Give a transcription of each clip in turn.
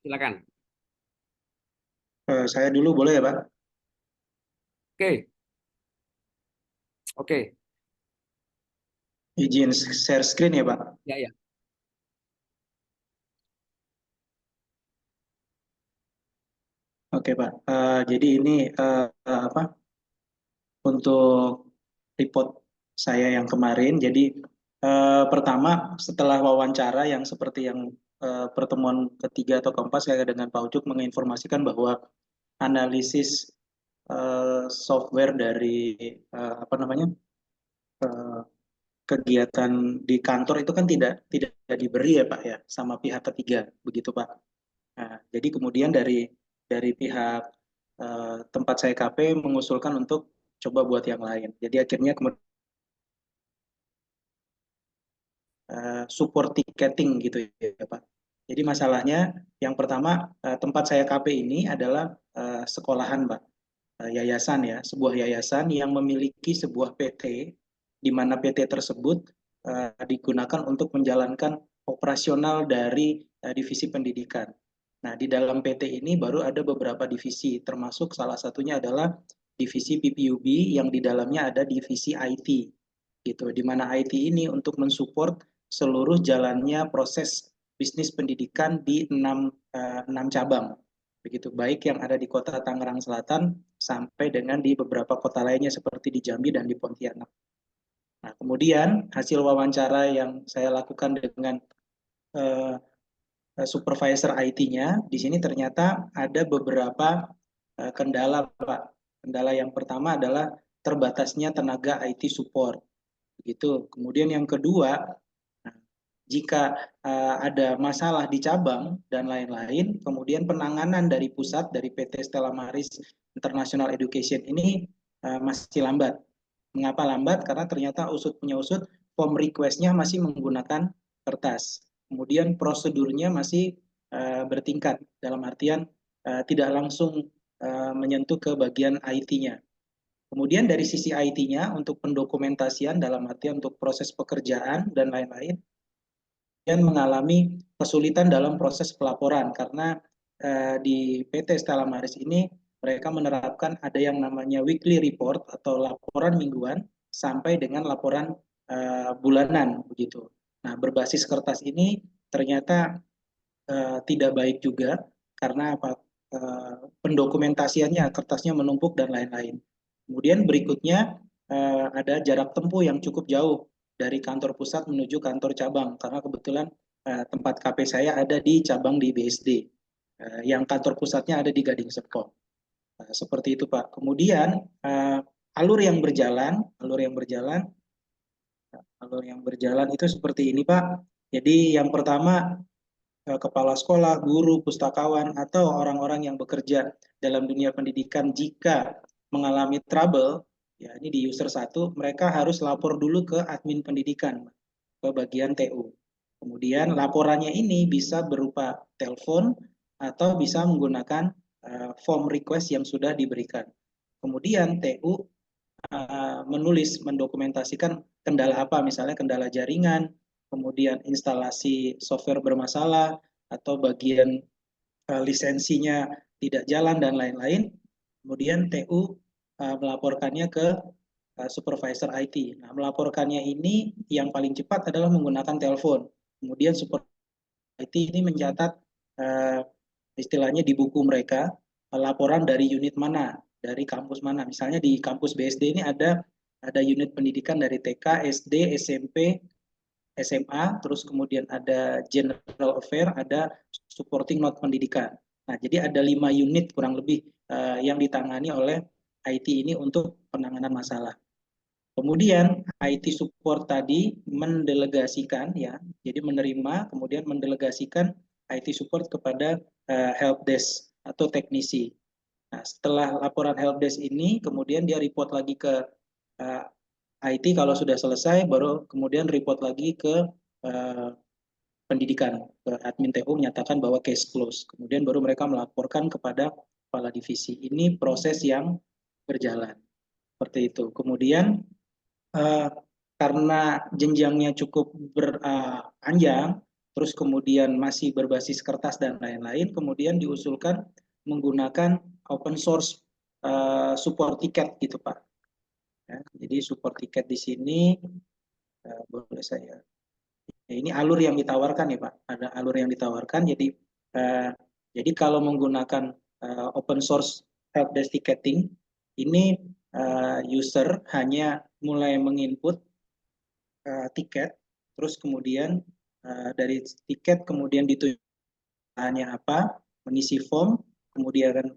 Silakan. Saya dulu boleh ya, Pak? Oke, oke. Izin share screen ya, Pak? Ya, ya. Oke, Pak. Jadi ini apa untuk report saya yang kemarin. Jadi pertama setelah wawancara yang seperti yang pertemuan ketiga atau keempat saya dengan Pak Ucuk menginformasikan bahwa analisis software dari apa namanya eh, kegiatan di kantor itu kan tidak diberi ya, Pak, ya, sama pihak ketiga, begitu, Pak. Nah, jadi kemudian dari pihak tempat saya KP mengusulkan untuk coba buat yang lain. Jadi akhirnya kemudian support ticketing gitu ya, Pak. Jadi masalahnya yang pertama, tempat saya KP ini adalah sekolahan, Pak. Yayasan ya, sebuah yayasan yang memiliki sebuah PT di mana PT tersebut digunakan untuk menjalankan operasional dari divisi pendidikan. Nah, di dalam PT ini baru ada beberapa divisi, termasuk salah satunya adalah divisi PPUB yang di dalamnya ada divisi IT, gitu. Di mana IT ini untuk mensupport seluruh jalannya proses bisnis pendidikan di enam cabang, begitu baik yang ada di kota Tangerang Selatan sampai dengan di beberapa kota lainnya seperti di Jambi dan di Pontianak. Nah, kemudian hasil wawancara yang saya lakukan dengan uh, supervisor IT-nya, di sini ternyata ada beberapa kendala, Pak. Kendala yang pertama adalah terbatasnya tenaga IT support. Begitu. Kemudian yang kedua, jika ada masalah di cabang dan lain-lain, kemudian penanganan dari pusat, dari PT Stella Maris International Education ini masih lambat. Mengapa lambat? Karena ternyata usut punya usut, form request-nya masih menggunakan kertas. Kemudian prosedurnya masih bertingkat, dalam artian tidak langsung menyentuh ke bagian IT-nya. Kemudian dari sisi IT-nya untuk pendokumentasian dalam artian untuk proses pekerjaan dan lain-lain, dan mengalami kesulitan dalam proses pelaporan karena di PT Stella Maris ini mereka menerapkan ada yang namanya weekly report atau laporan mingguan sampai dengan laporan bulanan begitu. Nah, berbasis kertas ini ternyata tidak baik juga karena apa? Pendokumentasiannya kertasnya menumpuk dan lain-lain. Kemudian berikutnya ada jarak tempuh yang cukup jauh dari kantor pusat menuju kantor cabang karena kebetulan tempat KP saya ada di cabang di BSD yang kantor pusatnya ada di Gading Serpong. Seperti itu, Pak. Kemudian alur yang berjalan itu seperti ini, Pak. Jadi yang pertama kepala sekolah, guru, pustakawan, atau orang-orang yang bekerja dalam dunia pendidikan jika mengalami trouble, ya ini di user satu, mereka harus lapor dulu ke admin pendidikan, ke bagian TU. Kemudian laporannya ini bisa berupa telepon atau bisa menggunakan form request yang sudah diberikan. Kemudian TU menulis, mendokumentasikan kendala apa, misalnya kendala jaringan, kemudian instalasi software bermasalah, atau bagian lisensinya tidak jalan, dan lain-lain. Kemudian TU melaporkannya ke supervisor IT. Nah, melaporkannya ini yang paling cepat adalah menggunakan telepon. Kemudian supervisor IT ini mencatat uh, istilahnya di buku mereka laporan dari unit mana, dari kampus mana. Misalnya di kampus BSD ini ada unit pendidikan dari TK, SD, SMP, SMA, terus kemudian ada General Affair, ada Supporting Note Pendidikan. Nah, jadi ada 5 unit kurang lebih yang ditangani oleh IT ini untuk penanganan masalah. Kemudian IT support tadi mendelegasikan ya, jadi menerima kemudian mendelegasikan IT support kepada help desk atau teknisi. Nah, setelah laporan help desk ini kemudian dia report lagi ke uh, IT, kalau sudah selesai baru kemudian report lagi ke uh, pendidikan, ke admin TU menyatakan bahwa case close. Kemudian baru mereka melaporkan kepada kepala divisi. Ini proses yang berjalan seperti itu. Kemudian uh, karena jenjangnya cukup panjang, terus kemudian masih berbasis kertas dan lain-lain, kemudian diusulkan menggunakan open source support tiket gitu Pak. Ya, jadi support tiket di sini boleh saya. Ya, ini alur yang ditawarkan ya Pak. Ada alur yang ditawarkan. Jadi kalau menggunakan open source helpdesk ticketing, ini user hanya mulai menginput tiket, terus kemudian dari tiket kemudian dituju hanya apa, mengisi form, kemudian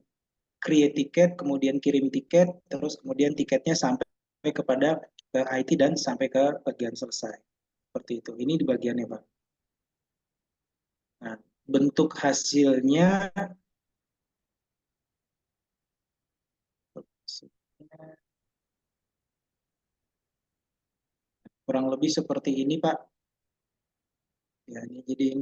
create tiket, kemudian kirim tiket, terus kemudian tiketnya sampai kepada ke IT dan sampai ke bagian selesai. Seperti itu. Ini di bagiannya Pak. Nah, bentuk hasilnya kurang lebih seperti ini Pak. Ya, jadi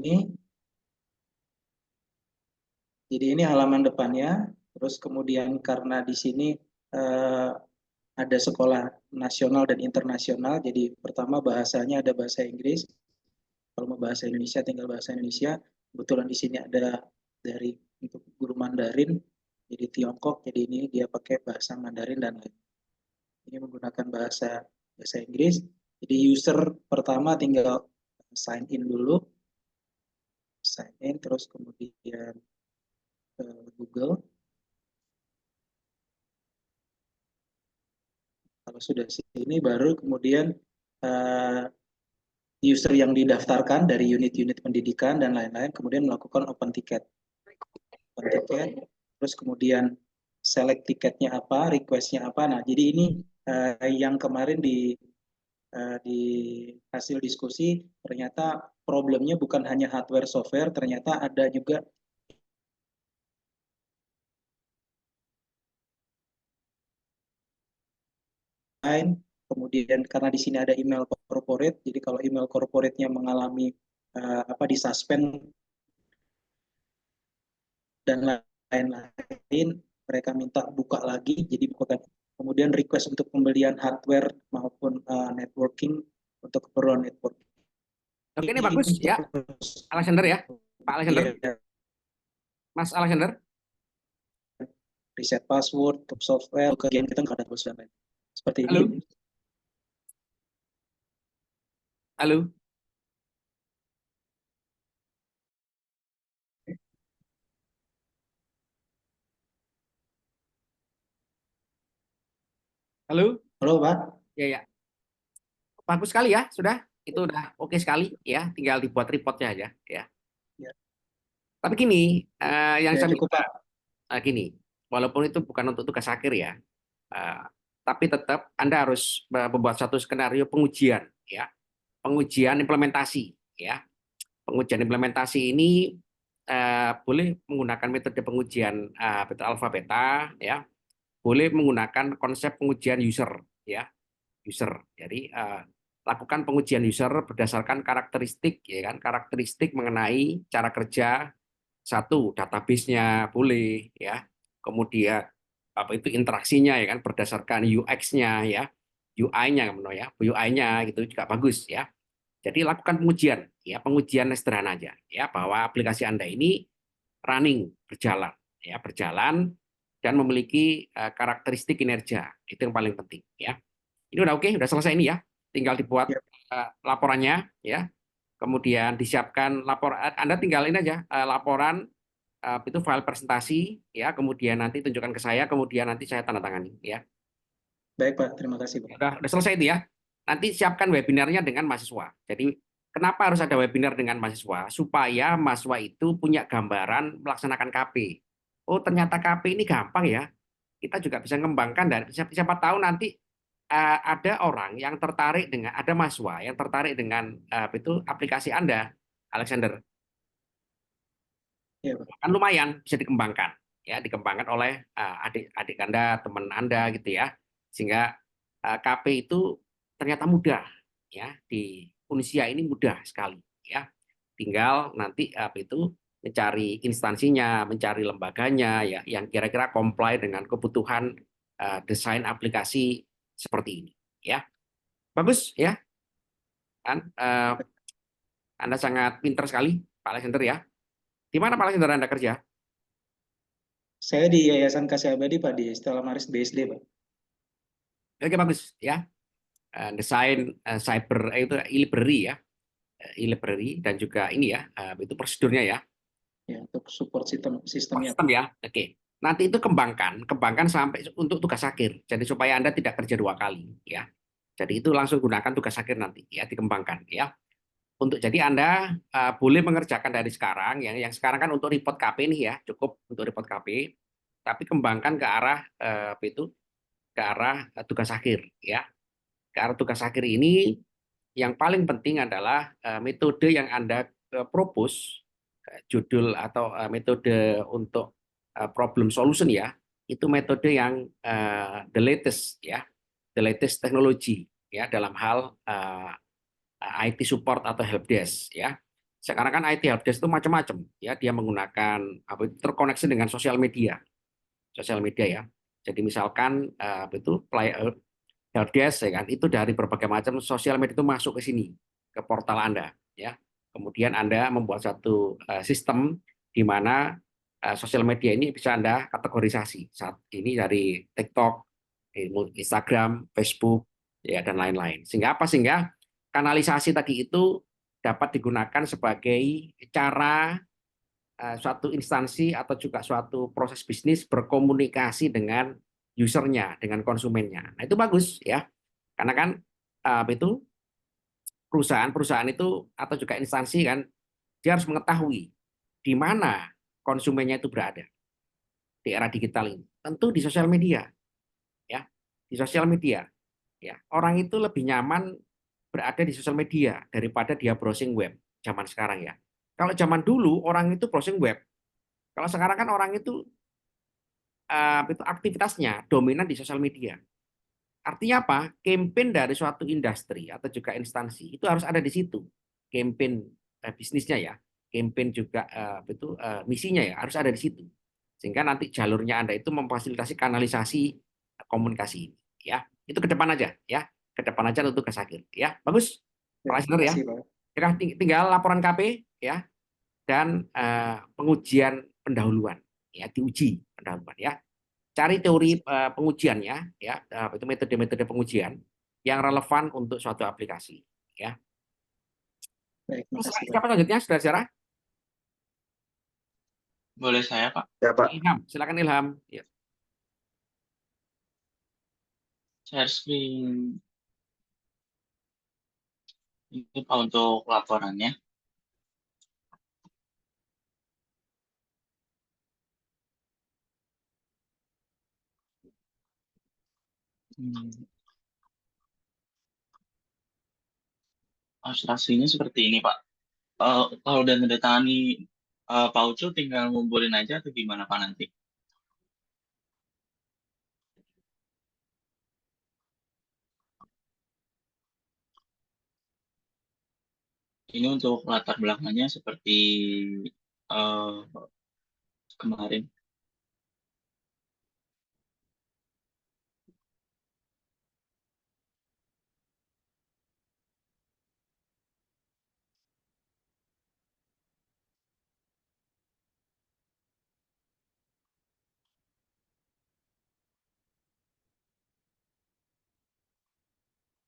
ini halaman depannya. Terus kemudian karena di sini eh, ada sekolah nasional dan internasional, jadi pertama bahasanya ada bahasa Inggris. Kalau mau bahasa Indonesia tinggal bahasa Indonesia. Kebetulan di sini ada dari untuk guru Mandarin, jadi Tiongkok, jadi ini dia pakai bahasa Mandarin dan lain. Ini menggunakan bahasa Inggris. Jadi user pertama tinggal sign in dulu, sign in terus kemudian ke Google. Kalau sudah sini baru kemudian user yang didaftarkan dari unit-unit pendidikan dan lain-lain kemudian melakukan open ticket, terus kemudian select tiketnya apa, requestnya apa. Nah, jadi ini yang kemarin di hasil diskusi ternyata problemnya bukan hanya hardware software, ternyata ada juga lain. Kemudian karena di sini ada email corporate, jadi kalau email corporate-nya mengalami disuspend dan lain-lain, mereka minta buka lagi, jadi bukan. Kemudian request untuk pembelian hardware maupun networking untuk keperluan networking. Oke, ini bagus ya, Alexander ya, Pak Alexander, Ya, Mas Alexander. reset password untuk software, kemudian kita nggak ada terus dan lain. Seperti ini. Halo, halo, halo. Halo Pak. Ya, ya. Bagus sekali ya, sudah. Itu udah oke sekali ya, tinggal dibuat reportnya aja ya. Ya, Tapi gini, yang ya saya cukup minta Pak. gini, walaupun itu bukan untuk tugas akhir ya, eh, tapi tetap Anda harus membuat satu skenario pengujian ya, pengujian implementasi ya. Pengujian implementasi ini boleh menggunakan metode pengujian beta alpha beta ya, boleh menggunakan konsep pengujian user ya, user. Jadi lakukan pengujian user berdasarkan karakteristik ya kan, karakteristik mengenai cara kerja satu database-nya boleh ya. Kemudian apa itu interaksinya ya kan berdasarkan UX-nya ya. UI-nya ya, UI-nya gitu juga bagus ya. Jadi lakukan pengujian ya, pengujian sederhana aja ya bahwa aplikasi Anda ini running berjalan ya, berjalan dan memiliki karakteristik kinerja. Itu yang paling penting ya. Ini udah oke, udah selesai ini ya. Tinggal dibuat Ya, laporannya ya. Kemudian disiapkan Anda tinggal ini aja laporan itu file presentasi ya, kemudian nanti tunjukkan ke saya, kemudian nanti saya tanda tangani ya. baik Pak, terima kasih Pak. Udah selesai itu ya. Nanti siapkan webinarnya dengan mahasiswa. Jadi kenapa harus ada webinar dengan mahasiswa? Supaya mahasiswa itu punya gambaran melaksanakan KP. Oh, ternyata KP ini gampang ya. Kita juga bisa mengembangkan dan siapa tahu nanti ada orang yang tertarik dengan ada mahasiswa yang tertarik dengan itu aplikasi Anda, Alexander. Ya Pak. Kan lumayan bisa dikembangkan ya, dikembangkan oleh adik-adik Anda, teman Anda gitu ya. Sehingga KP itu ternyata mudah ya, di Unisia ini mudah sekali ya. Tinggal nanti apa itu mencari instansinya, mencari lembaganya ya yang kira-kira comply dengan kebutuhan desain aplikasi seperti ini ya. Bagus ya. Kan Anda sangat pintar sekali, Pak Alexander ya. Di mana Pak Alexander Anda kerja? Saya di Yayasan Kasih Abadi, Pak, di Stella Maris BSD, Pak. Oke, bagus ya. Desain cyber itu e-library ya, e-library dan juga ini ya, itu prosedurnya ya. Ya, untuk support sistemnya, Sistem Pak. ya. Oke. Nanti itu kembangkan sampai untuk tugas akhir. Jadi supaya Anda tidak kerja 2 kali ya. Jadi itu langsung gunakan tugas akhir nanti ya, dikembangkan ya. Untuk jadi Anda boleh mengerjakan dari sekarang yang sekarang kan untuk report KP nih ya, cukup untuk report KP. Tapi kembangkan ke arah apa itu? Ke arah tugas akhir ya. Ke arah tugas akhir ini yang paling penting adalah metode yang Anda propose, judul atau metode untuk problem solution ya, itu metode yang the latest ya, the latest teknologi ya dalam hal IT support atau helpdesk ya. Sekarang kan IT helpdesk itu macam-macam ya, dia menggunakan apa itu, terkoneksi dengan sosial media ya. Jadi misalkan apa itu helpdesk ya kan, itu dari berbagai macam sosial media itu masuk ke sini, ke portal Anda ya. Kemudian Anda membuat satu sistem di mana sosial media ini bisa Anda kategorisasi. Saat ini dari TikTok, Instagram, Facebook ya dan lain-lain. Sehingga apa? Sehingga kanalisasi tadi itu dapat digunakan sebagai cara suatu instansi atau juga suatu proses bisnis berkomunikasi dengan usernya, dengan konsumennya. Nah, itu bagus ya. Karena kan apa itu perusahaan-perusahaan itu atau juga instansi kan dia harus mengetahui di mana konsumennya itu berada di era digital ini. Tentu di sosial media ya. Di sosial media ya. Orang itu lebih nyaman berada di sosial media daripada dia browsing web zaman sekarang ya. Kalau zaman dulu orang itu browsing web. Kalau sekarang kan orang itu aktivitasnya dominan di sosial media. Artinya apa? Campaign dari suatu industri atau juga instansi itu harus ada di situ. Campaign bisnisnya ya, campaign juga misinya ya harus ada di situ. Sehingga nanti jalurnya Anda itu memfasilitasi kanalisasi komunikasi ini. Ya, itu ke depan aja ya, ke depan aja untuk ke akhir. Ya, bagus, Ya, Pak terima Asner ya. kasih, Pak. Tinggal laporan KP ya dan pengujian pendahuluan ya, diuji pendahuluan ya. Cari teori pengujiannya ya, itu metode-metode pengujian yang relevan untuk suatu aplikasi ya. Baik, terima Terus kasih, Pak. siapa selanjutnya saudara-saudara? Boleh saya, Pak? Ya, Pak. Ilham, silakan Ilham ya. Share screen ini Pak untuk laporannya. Hmm, Ilustrasinya seperti ini, Pak. Kalau udah mendatangani Pak Ucu tinggal ngumpulin aja atau gimana Pak nanti? Ini untuk latar belakangnya seperti eh, kemarin.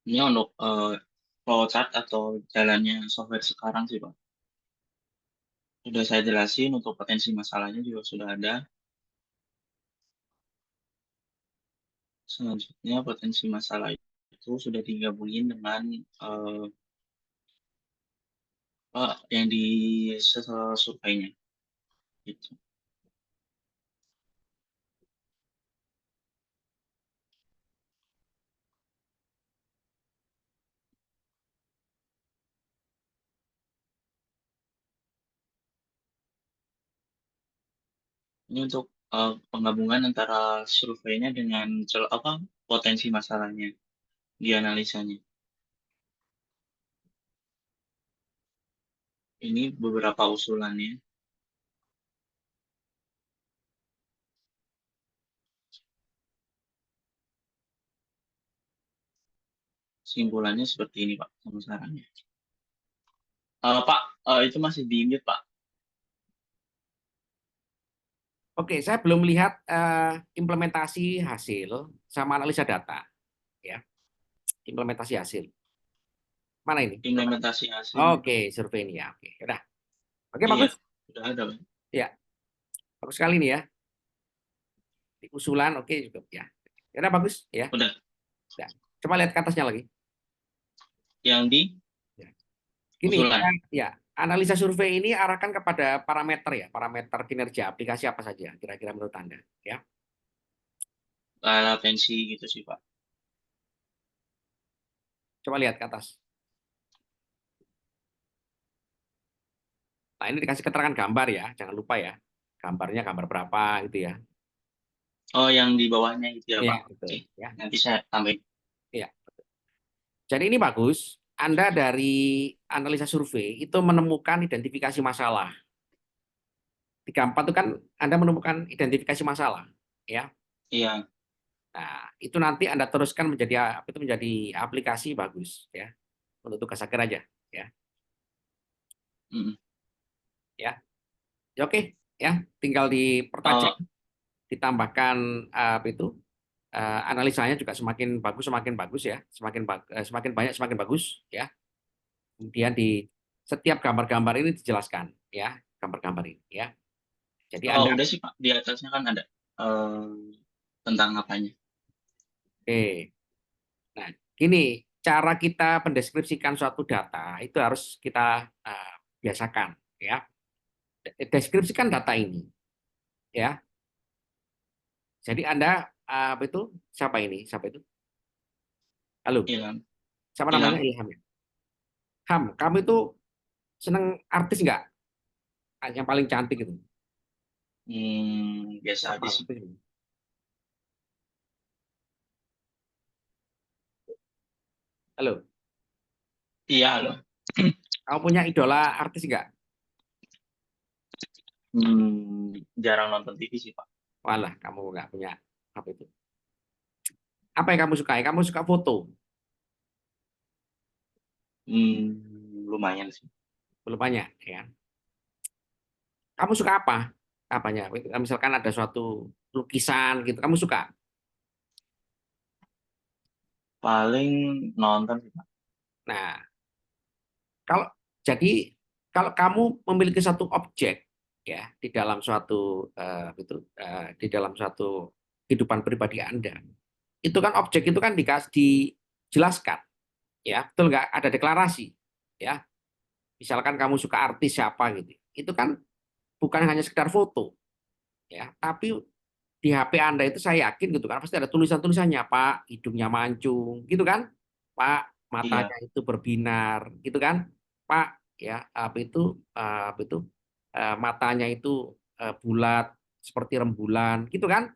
Ini untuk flowchart atau jalannya software sekarang sih, Pak. Sudah saya jelasin untuk potensi masalahnya juga sudah ada. Selanjutnya potensi masalah itu sudah digabungin dengan eh, yang di surveinya. Gitu. Ini untuk penggabungan antara surveinya dengan apa potensi masalahnya di analisanya. Ini beberapa usulannya. Simpulannya seperti ini Pak, sama sarannya. Pak, itu masih di mute, Pak. Oke, saya belum melihat implementasi hasil sama analisa data, ya. Implementasi hasil. Mana ini? Implementasi hasil. Oke, survei ini ya. Oke, udah. Oke, Iya, bagus. udah ada, Pak. Ya, bagus sekali nih ya. Di usulan, oke juga ya. Ya udah bagus ya. Udah. Udah. Coba lihat ke atasnya lagi. Yang di Ya. Gini, usulan, ya, analisa survei ini arahkan kepada parameter ya, parameter kinerja aplikasi apa saja kira-kira menurut Anda, ya. latensi gitu sih, Pak. Coba lihat ke atas. Nah, ini dikasih keterangan gambar ya, jangan lupa ya. Gambarnya gambar berapa gitu ya. Oh, yang di bawahnya gitu ya, Iya, Pak. betul Oke, ya. nanti saya tambahin. Iya. Jadi ini bagus. Anda dari analisa survei itu menemukan identifikasi masalah. 34 itu kan Anda menemukan identifikasi masalah, ya. Iya. Nah, itu nanti Anda teruskan menjadi apa itu menjadi aplikasi bagus, ya. Untuk tugas akhir aja, ya. Mm-mm. Ya. Ya, oke, ya. Tinggal dipertajam, Oh, ditambahkan apa itu analisanya juga semakin bagus ya, semakin banyak semakin bagus, ya. Kemudian di setiap gambar-gambar ini dijelaskan, ya, gambar-gambar ini, ya. Jadi Anda, udah sih, Pak. Di atasnya kan ada eh, tentang apanya. oke. Nah, gini, cara kita mendeskripsikan suatu data itu harus kita biasakan, ya. Deskripsikan data ini, ya. Jadi Anda apa itu? Siapa ini? Siapa itu? Halo, Ilham. siapa namanya? Ilham. Ilham ya. Ham, kamu itu seneng artis nggak? Yang paling cantik itu. Biasa Siapa aja sih. artis ini? Halo, Iya, halo. kamu punya idola artis nggak? Jarang nonton TV sih, Pak. Walah, kamu nggak punya apa itu? Apa yang kamu sukai? Kamu suka foto? Lumayan sih. Belum banyak, ya. Kamu suka apa? Apanya? Misalkan ada suatu lukisan gitu, kamu suka? Paling nonton sih, Pak. Nah, kalau jadi kalau kamu memiliki satu objek ya di dalam suatu kehidupan pribadi Anda, itu kan objek itu kan dijelaskan, ya, betul nggak? Ada deklarasi, ya. Misalkan kamu suka artis siapa gitu, itu kan bukan hanya sekedar foto, ya, tapi di HP Anda itu saya yakin gitu kan pasti ada tulisan-tulisannya, Pak, hidungnya mancung, gitu kan? Pak, Iya, matanya itu berbinar, gitu kan? Pak, ya, apa itu matanya itu bulat seperti rembulan, gitu kan?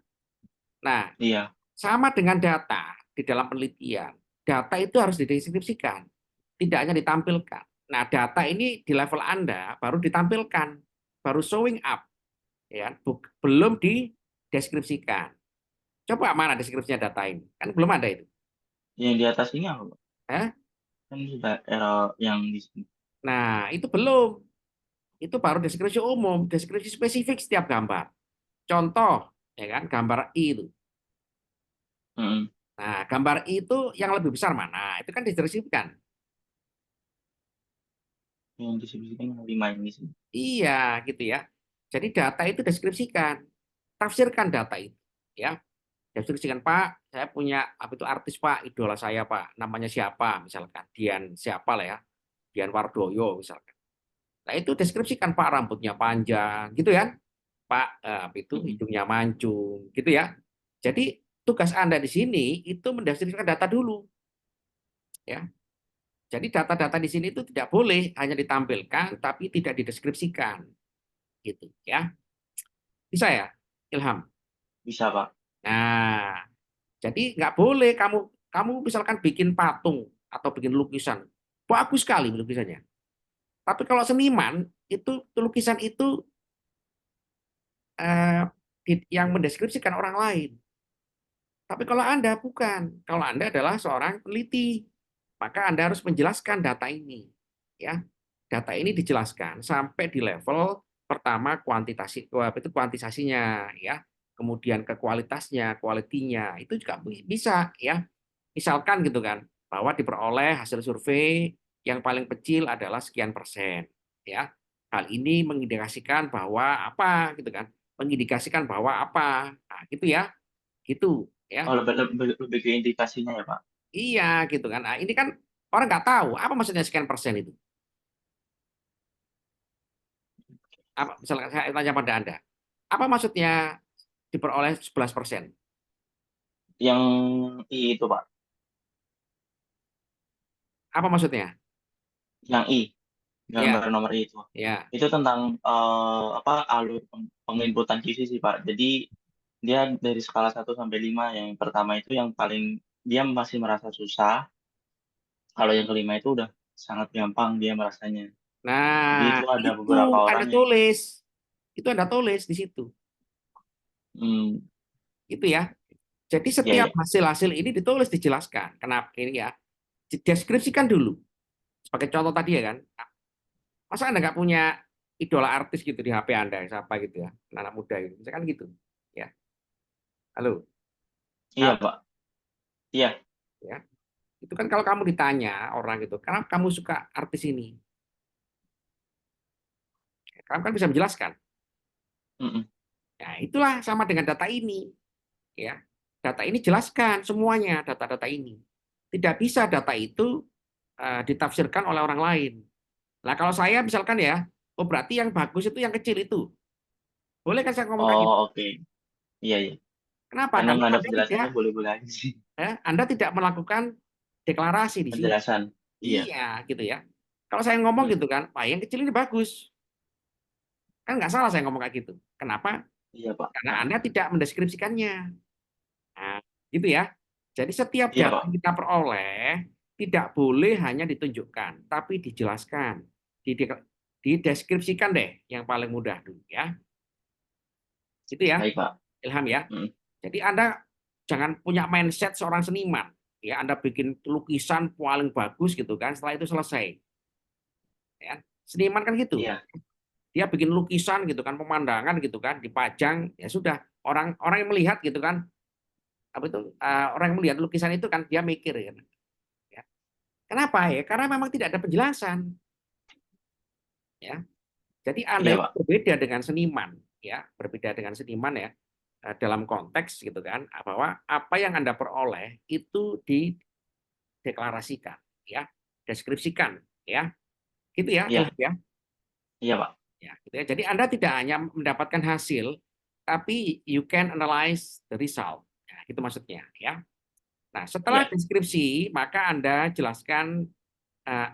Nah, iya, sama dengan data di dalam penelitian. Data itu harus dideskripsikan, tidak hanya ditampilkan. Nah, data ini di level Anda baru ditampilkan, baru showing up, ya, belum dideskripsikan. Coba mana deskripsinya data ini? Kan belum ada itu. yang di atas ini apa, Pak? Eh? Kan sudah error yang di sini. Nah, itu belum. Itu baru deskripsi umum, deskripsi spesifik setiap gambar. Contoh, ya kan, gambar I itu. Mm-mm. Nah, gambar I itu yang lebih besar mana? Itu kan dideskripsikan. Yang di sini kan 5 ini sih. Iya, gitu ya. Jadi data itu deskripsikan, tafsirkan data itu, ya. Deskripsikan, Pak, saya punya apa itu artis, Pak, idola saya, Pak, namanya siapa, misalkan Dian siapa lah ya, Dian Wardoyo misalkan. Nah, itu deskripsikan, Pak, rambutnya panjang, gitu ya. Pak, apa itu Mm-mm. hidungnya mancung, gitu ya. Jadi tugas Anda di sini itu mendeskripsikan data dulu, ya. Jadi data-data di sini itu tidak boleh hanya ditampilkan tapi tidak dideskripsikan, gitu ya. Bisa ya, Ilham? Bisa, Pak. Nah, jadi nggak boleh kamu kamu misalkan bikin patung atau bikin lukisan, bagus sekali lukisannya. Tapi kalau seniman itu lukisan itu eh, yang mendeskripsikan orang lain. Tapi kalau Anda bukan, kalau Anda adalah seorang peneliti, maka Anda harus menjelaskan data ini, ya. data ini dijelaskan sampai di level pertama kuantisasinya ya, kemudian ke kualitasnya, kualitinya itu juga bisa ya. Misalkan gitu kan, bahwa diperoleh hasil survei yang paling kecil adalah sekian persen ya. Hal ini mengindikasikan bahwa apa gitu kan, mengindikasikan bahwa apa. Nah, gitu ya. Gitu ya. Oh, lebih ke indikasinya ya, Pak? Iya gitu kan. Nah, ini kan orang nggak tahu apa maksudnya sekian persen itu. Apa, misalnya saya tanya pada Anda, apa maksudnya diperoleh 11%? Yang itu, Pak. Apa maksudnya? Yang Ya, gambar nomor I itu. ya. Itu tentang apa alur penginputan gizi sih, Pak. Jadi dia dari skala 1 sampai 5, yang pertama itu yang paling dia masih merasa susah, kalau yang kelima itu udah sangat gampang dia merasanya. Jadi Nah, itu ada itu beberapa Anda orang yang tulis. Itu Anda tulis di situ. hmm, Itu ya. Jadi ya setiap ya. hasil-hasil ini ditulis, dijelaskan. Kenapa ini ya? Deskripsikan dulu. Sebagai contoh tadi ya kan. Masa Anda nggak punya idola artis gitu di HP Anda, siapa gitu ya, anak muda gitu. Misalkan gitu. Ya. Halo. Iya, Pak. Iya. Ya. Itu kan kalau kamu ditanya orang gitu, kenapa kamu suka artis ini? Kamu kan bisa menjelaskan. Mm-mm. Nah, itulah sama dengan data ini, ya. Data ini jelaskan semuanya, data-data ini. Tidak bisa data itu ditafsirkan oleh orang lain. Nah, kalau saya misalkan ya, oh berarti yang bagus itu yang kecil itu. Boleh kan saya ngomong kayak gitu? Oh, oke. Iya, iya. Kenapa? Karena Karena nggak ada Anda tidak, penjelasannya boleh-boleh aja sih. Anda tidak melakukan deklarasi di sini. Penjelasan. Iya. Iya, gitu ya. Kalau saya ngomong Mm. gitu kan, Pak, yang kecil ini bagus. Kan nggak salah saya ngomong kayak gitu. Kenapa? Iya, Pak. Karena Heeh. Anda tidak mendeskripsikannya. Nah, gitu ya. Jadi setiap Iya, data Pak. yang kita peroleh tidak boleh hanya ditunjukkan, tapi dijelaskan, dideskripsikan deh yang paling mudah dulu ya. Itu ya, Baik, Pak. Ilham ya. Mm. Jadi Anda jangan punya mindset seorang seniman. Ya, Anda bikin lukisan paling bagus gitu kan, setelah itu selesai. Ya. Seniman kan gitu. Iya. Dia bikin lukisan gitu kan, pemandangan gitu kan, dipajang, ya sudah. Orang orang yang melihat gitu kan, apa itu orang yang melihat lukisan itu kan dia mikir ya. Ya. Kenapa ya? Karena memang tidak ada penjelasan. Ya. Jadi Anda Iya, itu Pak. berbeda dengan seniman, ya, berbeda dengan seniman ya dalam konteks gitu kan, bahwa apa yang Anda peroleh itu dideklarasikan, ya, deskripsikan, ya, gitu ya, Iya. Ilham ya. Iya, Pak. Ya, gitu ya. Jadi Anda tidak hanya mendapatkan hasil, tapi you can analyze the result. Ya, itu maksudnya, ya. Nah, setelah Iya. deskripsi, maka Anda jelaskan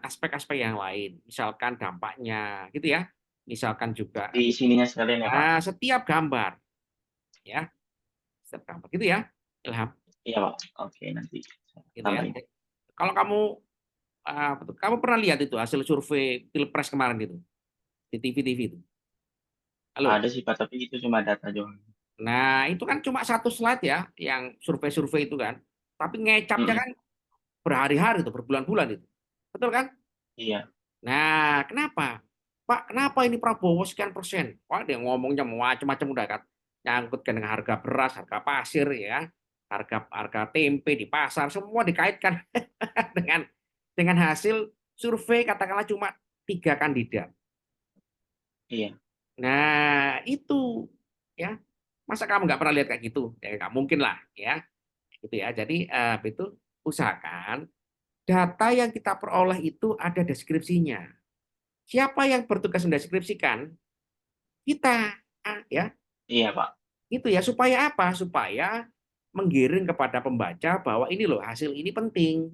aspek-aspek yang lain, misalkan dampaknya, gitu ya. Misalkan juga Di sininya sekalian ya, Pak. setiap gambar, ya, setiap gambar, gitu ya, Ilham, Iya, Pak. Oke, nanti saya gitu ya. tambahin. Kalau kamu kamu pernah lihat itu hasil survei Pilpres kemarin itu di TV-TV itu? Halo. Ada sih, Pak, tapi itu cuma data doang. Nah, itu kan cuma satu slide ya, yang survei-survei itu kan. Tapi ngecapnya Mm-mm. kan berhari-hari itu, berbulan-bulan itu. Betul kan? Iya. Nah, kenapa? Pak, kenapa ini Prabowo sekian persen? Wah, dia ngomongnya macam-macam udah kan. Nyangkut dengan harga beras, harga pasir ya, harga harga tempe di pasar, semua dikaitkan dengan hasil survei katakanlah cuma 3 kandidat. Iya. Nah, itu ya. Masa kamu nggak pernah lihat kayak gitu? Ya nggak mungkin lah ya. Gitu ya. Jadi itu usahakan data yang kita peroleh itu ada deskripsinya. Siapa yang bertugas mendeskripsikan? Kita, ya. Iya, Pak. Itu ya supaya apa? Supaya menggiring kepada pembaca bahwa ini loh hasil ini penting,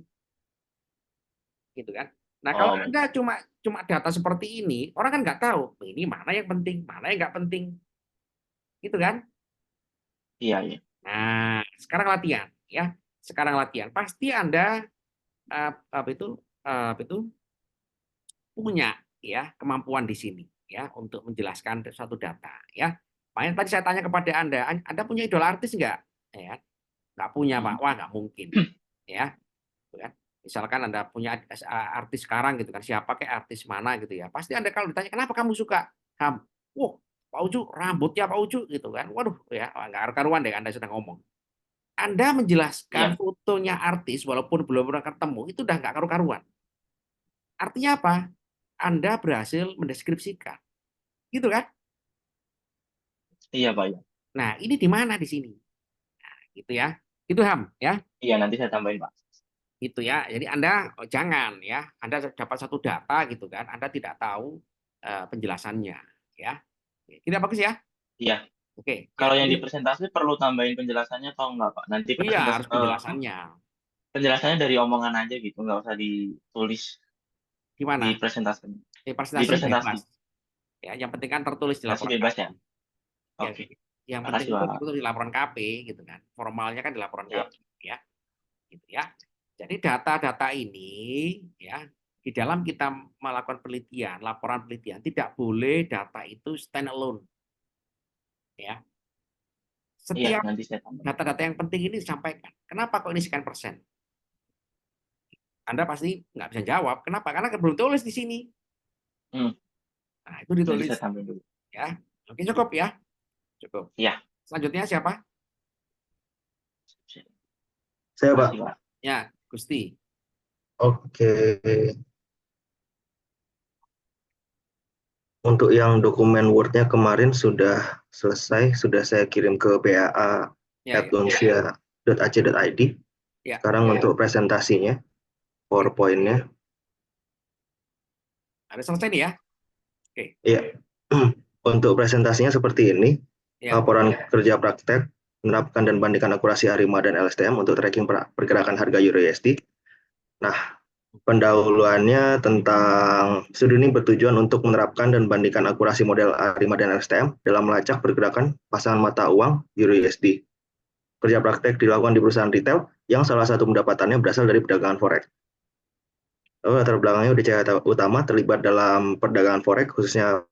gitu kan. Nah, kalau Oh, baik. Anda cuma cuma data seperti ini, orang kan nggak tahu ini mana yang penting, mana yang nggak penting, gitu kan. Iya, iya. Nah, sekarang latihan, ya. Sekarang latihan. Pasti Anda apa itu punya ya kemampuan di sini ya untuk menjelaskan suatu data ya. Makanya tadi saya tanya kepada Anda punya idola artis nggak? Ya, nggak punya Pak. Mm. Wah nggak mungkin ya. Gitu kan. Misalkan Anda punya artis sekarang gitu kan, siapa kayak artis mana gitu ya. Pasti Anda kalau ditanya, "Kenapa kamu suka Ham?" "Wah, Pak Ucu, rambutnya Pak Ucu," gitu kan. Waduh ya, nggak karuan deh Anda sedang ngomong. Anda menjelaskan Iya, fotonya artis walaupun belum pernah ketemu, itu udah nggak karu-karuan. Artinya apa? Anda berhasil mendeskripsikan, gitu kan? iya Pak ya. Nah, ini di mana di sini? Gitu ya. Itu Ham, ya. Iya nanti saya tambahin Pak. Gitu ya. Jadi Anda jangan ya, Anda dapat satu data gitu kan, Anda tidak tahu penjelasannya, ya. Tidak bagus ya? Iya. Oke, ya Kalau yang tadi di presentasi perlu tambahin penjelasannya atau enggak Pak? Nanti iya presentasi harus penjelasannya. penjelasannya dari omongan aja gitu, nggak usah ditulis di Gimana? presentasi. Di Presentasi sih presentasi, bebas. Ya, yang penting kan tertulis di presentasi laporan bebas KP. ya. Ya, Oke, yang penting makasih itu Pak. tertulis di laporan KP gitu kan. Formalnya kan di laporan Iya, KP ya. Gitu ya. Jadi data-data ini ya di dalam kita melakukan penelitian, laporan penelitian tidak boleh data itu stand alone ya. iya Setiap nanti saya tambahin. data-data yang penting ini disampaikan. Kenapa kok ini sekian persen? Anda pasti nggak bisa jawab. Kenapa? Karena belum tulis di sini. Hmm, Nah, itu nanti ditulis saya tambahin dulu. ya. Oke, cukup ya. Cukup. Iya, Selanjutnya siapa? Saya, Pak. makasih Pak. Ya, Gusti. Oke. Untuk yang dokumen Word-nya kemarin sudah selesai, sudah saya kirim ke Ya, ya, baa@unsia.ac.id. ya. Sekarang untuk presentasinya, PowerPoint-nya. Ada selesai nih ya. Oke. Iya. Untuk presentasinya seperti ini. Ya. Laporan kerja praktek, menerapkan dan bandingkan akurasi ARIMA dan LSTM untuk tracking pergerakan harga Euro USD. Nah, pendahuluannya tentang studi ini bertujuan untuk menerapkan dan bandingkan akurasi model ARIMA dan LSTM dalam melacak pergerakan pasangan mata uang Euro USD. Kerja praktek dilakukan di perusahaan retail yang salah satu pendapatannya berasal dari perdagangan forex. Lalu latar belakangnya UDCH utama terlibat dalam perdagangan forex khususnya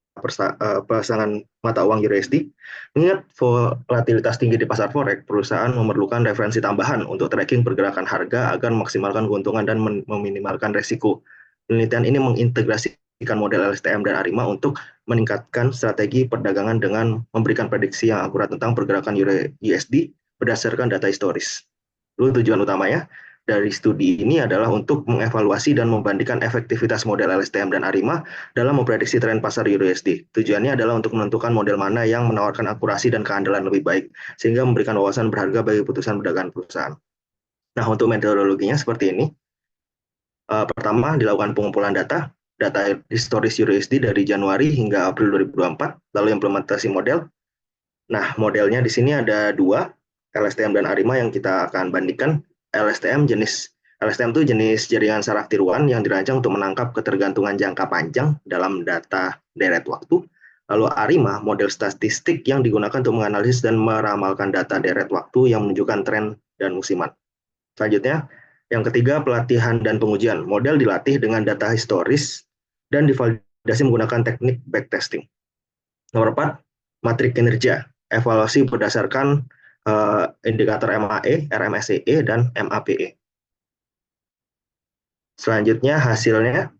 pasangan mata uang USD. Mengingat volatilitas tinggi di pasar forex, perusahaan memerlukan referensi tambahan untuk tracking pergerakan harga agar memaksimalkan keuntungan dan meminimalkan resiko. Penelitian ini mengintegrasikan model LSTM dan ARIMA untuk meningkatkan strategi perdagangan dengan memberikan prediksi yang akurat tentang pergerakan USD berdasarkan data historis. Lalu tujuan utamanya dari studi ini adalah untuk mengevaluasi dan membandingkan efektivitas model LSTM dan ARIMA dalam memprediksi tren pasar USD. Tujuannya adalah untuk menentukan model mana yang menawarkan akurasi dan keandalan lebih baik, sehingga memberikan wawasan berharga bagi putusan perdagangan perusahaan. Nah, untuk metodologinya seperti ini. Pertama, dilakukan pengumpulan data historis USD dari Januari hingga April 2024, lalu implementasi model. Nah, modelnya di sini ada dua, LSTM dan ARIMA yang kita akan bandingkan. LSTM itu jenis jaringan saraf tiruan yang dirancang untuk menangkap ketergantungan jangka panjang dalam data deret waktu. Lalu ARIMA, model statistik yang digunakan untuk menganalisis dan meramalkan data deret waktu yang menunjukkan tren dan musiman. Selanjutnya, yang ketiga, pelatihan dan pengujian. Model dilatih dengan data historis dan divalidasi menggunakan teknik backtesting. Nomor 4, matrik kinerja. Evaluasi berdasarkan indikator MAE, RMSEE, dan MAPE. Selanjutnya hasilnya,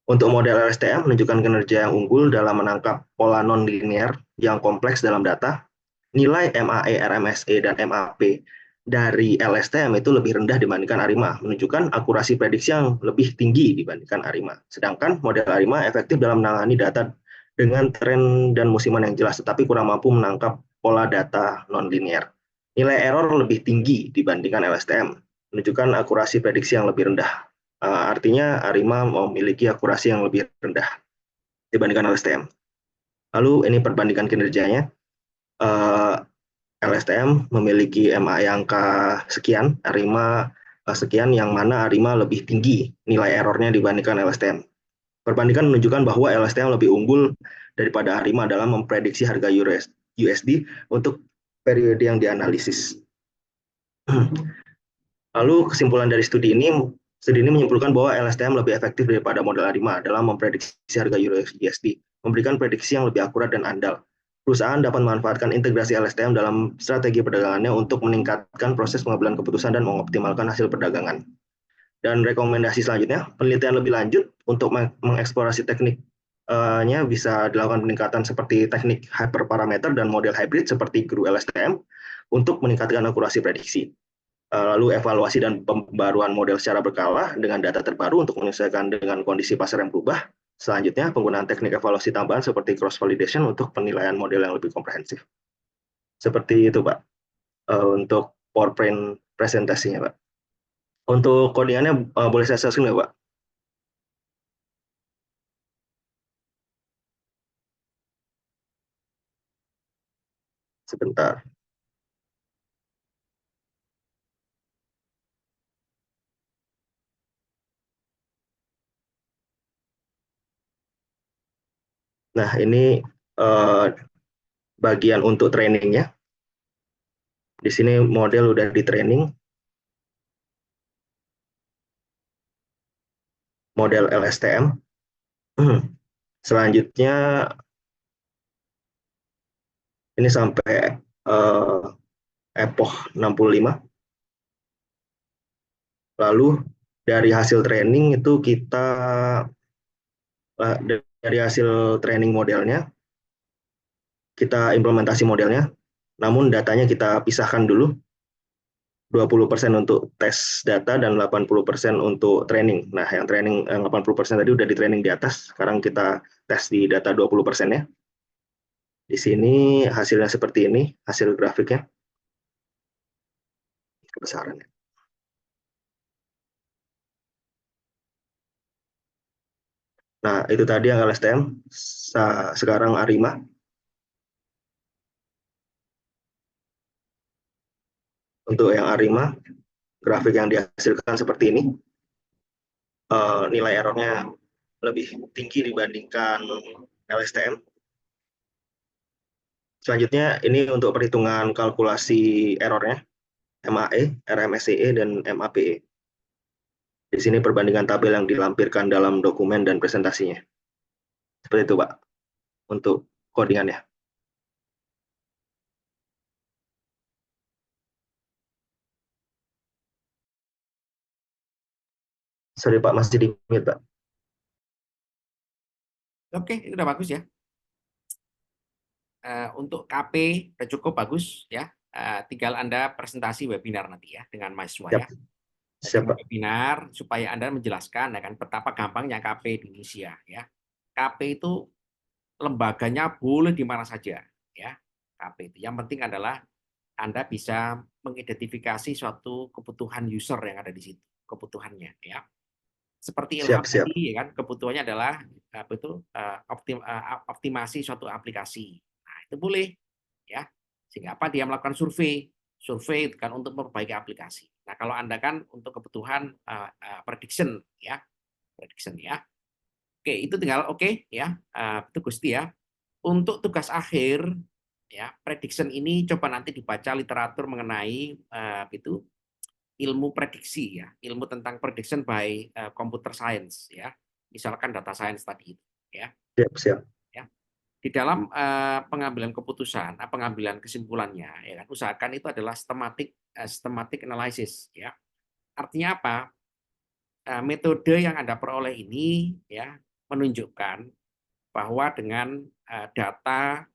untuk model LSTM menunjukkan kinerja yang unggul dalam menangkap pola non-linear yang kompleks dalam data. Nilai MAE, RMSE, dan MAP dari LSTM itu lebih rendah dibandingkan ARIMA, menunjukkan akurasi prediksi yang lebih tinggi dibandingkan ARIMA. Sedangkan model ARIMA efektif dalam menangani data dengan tren dan musiman yang jelas, tetapi kurang mampu menangkap pola data non-linear. Nilai error lebih tinggi dibandingkan LSTM, menunjukkan akurasi prediksi yang lebih rendah. Artinya ARIMA memiliki akurasi yang lebih rendah dibandingkan LSTM. Lalu ini perbandingan kinerjanya. LSTM memiliki MAE angka sekian, ARIMA sekian, yang mana ARIMA lebih tinggi nilai errornya dibandingkan LSTM. Perbandingan menunjukkan bahwa LSTM lebih unggul daripada ARIMA dalam memprediksi harga USD untuk periode yang dianalisis. Lalu kesimpulan dari studi ini menyimpulkan bahwa LSTM lebih efektif daripada model ARIMA dalam memprediksi harga USD, memberikan prediksi yang lebih akurat dan andal. Perusahaan dapat memanfaatkan integrasi LSTM dalam strategi perdagangannya untuk meningkatkan proses pengambilan keputusan dan mengoptimalkan hasil perdagangan. Dan rekomendasi selanjutnya, penelitian lebih lanjut untuk mengeksplorasi tekniknya bisa dilakukan peningkatan seperti teknik hyperparameter dan model hybrid seperti GRU LSTM untuk meningkatkan akurasi prediksi. Lalu evaluasi dan pembaruan model secara berkala dengan data terbaru untuk menyesuaikan dengan kondisi pasar yang berubah. Selanjutnya, penggunaan teknik evaluasi tambahan seperti cross validation untuk penilaian model yang lebih komprehensif. Seperti itu, Pak. Untuk PowerPoint presentasinya, Pak. Untuk codingannya boleh saya share nggak, Pak? Sebentar. Nah, ini bagian untuk trainingnya. Di sini model udah di training. Model LSTM. Selanjutnya, ini sampai epoch 65. Lalu dari hasil training itu dari hasil training modelnya, kita implementasi modelnya, namun datanya kita pisahkan dulu, 20% untuk tes data dan 80% untuk training. Nah, yang training 80% tadi udah di training di atas, sekarang kita tes di data 20%-nya. Di sini hasilnya seperti ini, hasil grafiknya. Kebesarannya. Nah, itu tadi yang LSTM, sekarang ARIMA. Untuk yang ARIMA, grafik yang dihasilkan seperti ini. Nilai errornya lebih tinggi dibandingkan LSTM. Selanjutnya, ini untuk perhitungan kalkulasi errornya, MAE, RMSEE, dan MAPE. Di sini perbandingan tabel yang dilampirkan dalam dokumen dan presentasinya. Seperti itu, Pak, untuk codingannya. Sorry, Pak, masih di mute, Pak. Oke, itu udah bagus ya. Untuk KP udah cukup bagus ya. Tinggal Anda presentasi webinar nanti ya dengan mahasiswa ya. Siap, Pak. Webinar supaya Anda menjelaskan ya kan betapa gampangnya KP di Indonesia ya. KP itu lembaganya boleh di mana saja ya. KP itu yang penting adalah Anda bisa mengidentifikasi suatu kebutuhan user yang ada di situ, kebutuhannya ya. Seperti Ilham Siap. tadi ya kan, kebutuhannya adalah apa itu optimasi suatu aplikasi. Nah, itu boleh ya. Sehingga apa dia melakukan survei kan untuk memperbaiki aplikasi. Nah, kalau Anda kan untuk kebutuhan prediction ya. Oke, itu tinggal ya. Itu Gusti ya. Untuk tugas akhir ya, prediction ini coba nanti dibaca literatur mengenai itu ilmu prediksi ya, ilmu tentang prediction by computer science ya. Misalkan data science tadi itu ya. Siap. Ya. Di dalam pengambilan keputusan, pengambilan kesimpulannya ya kan, usahakan itu adalah systematic analysis ya. Artinya apa? Metode yang Anda peroleh ini ya menunjukkan bahwa dengan data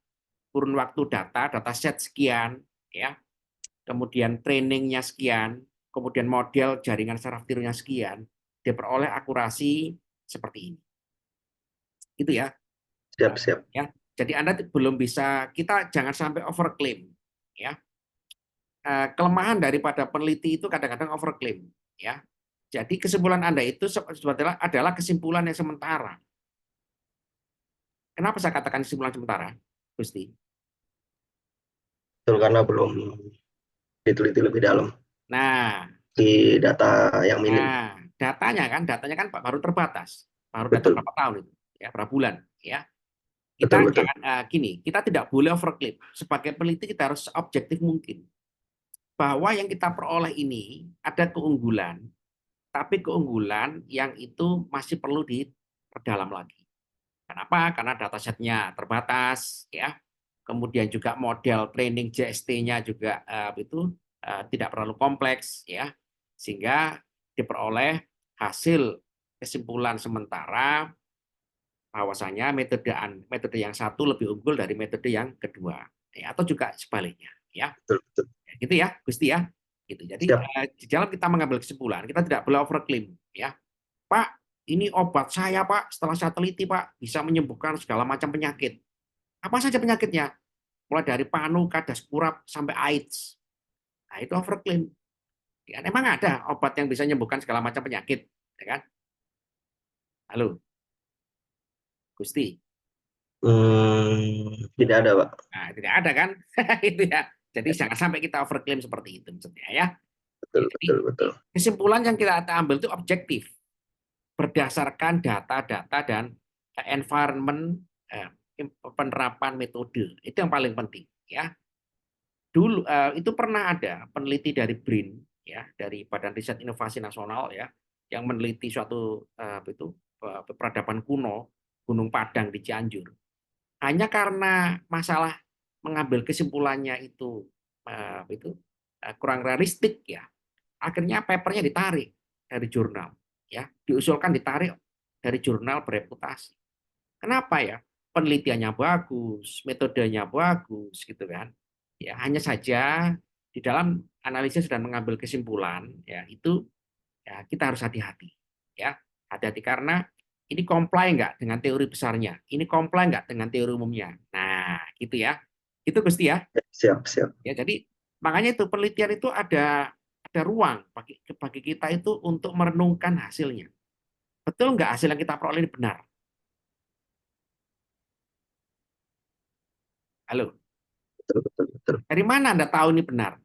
kurun waktu data set sekian ya, kemudian trainingnya sekian, kemudian model jaringan saraf tirunya sekian, diperoleh akurasi seperti ini. Itu ya. Siap. Ya. Jadi Anda belum bisa, kita jangan sampai overclaim ya. Kelemahan daripada peneliti itu kadang-kadang overclaim ya. Jadi kesimpulan Anda itu sebetulnya adalah kesimpulan yang sementara. Kenapa saya katakan kesimpulan sementara, Gusti? Betul, karena belum diteliti lebih dalam Nah, di data yang minim. datanya kan baru terbatas, baru data Betul. berapa tahun itu, ya berapa bulan, ya. Betul. Jangan gini, kita tidak boleh overclaim. Sebagai peneliti kita harus objektif mungkin. Bahwa yang kita peroleh ini ada keunggulan, tapi keunggulan yang itu masih perlu diperdalam lagi. Kenapa? Karena datasetnya terbatas, ya. Kemudian juga model training JST-nya juga itu tidak terlalu kompleks, ya, sehingga diperoleh hasil kesimpulan sementara bahwasanya metode yang satu lebih unggul dari metode yang kedua, ya, atau juga sebaliknya, ya. Betul, betul. Gitu ya, Gusti ya. Gitu. Jadi Siap. di dalam kita mengambil kesimpulan, kita tidak boleh overclaim, ya. Pak, ini obat saya, Pak, setelah saya teliti, Pak, bisa menyembuhkan segala macam penyakit. Apa saja penyakitnya? Mulai dari panu, kadas kurap, sampai AIDS. Nah, itu overclaim. Ya, memang ada obat yang bisa menyembuhkan segala macam penyakit, ya kan? Halo, Gusti. Tidak ada, Pak. Nah, tidak ada kan? Itu ya. Jadi jangan sampai kita overclaim seperti itu maksudnya ya. Betul, Jadi betul, betul. kesimpulan yang kita ambil itu objektif berdasarkan data-data dan environment penerapan metode. Itu yang paling penting ya. Dulu itu pernah ada peneliti dari BRIN ya, dari Badan Riset Inovasi Nasional ya, yang meneliti suatu peradaban kuno Gunung Padang di Cianjur. Hanya karena masalah mengambil kesimpulannya itu kurang realistik ya, akhirnya papernya ditarik dari jurnal ya, diusulkan ditarik dari jurnal bereputasi. Kenapa ya? Penelitiannya bagus, metodenya bagus gitu kan. Ya, hanya saja di dalam analisis dan mengambil kesimpulan ya itu ya kita harus hati-hati ya. Hati-hati karena ini comply nggak dengan teori besarnya, ini comply nggak dengan teori umumnya. Nah, gitu ya. Itu Gusti ya. Siap, siap. Ya, jadi makanya itu penelitian itu ada ruang bagi kita itu untuk merenungkan hasilnya. Betul nggak hasil yang kita peroleh ini benar? Halo, Betul, betul, betul. dari mana Anda tahu ini benar?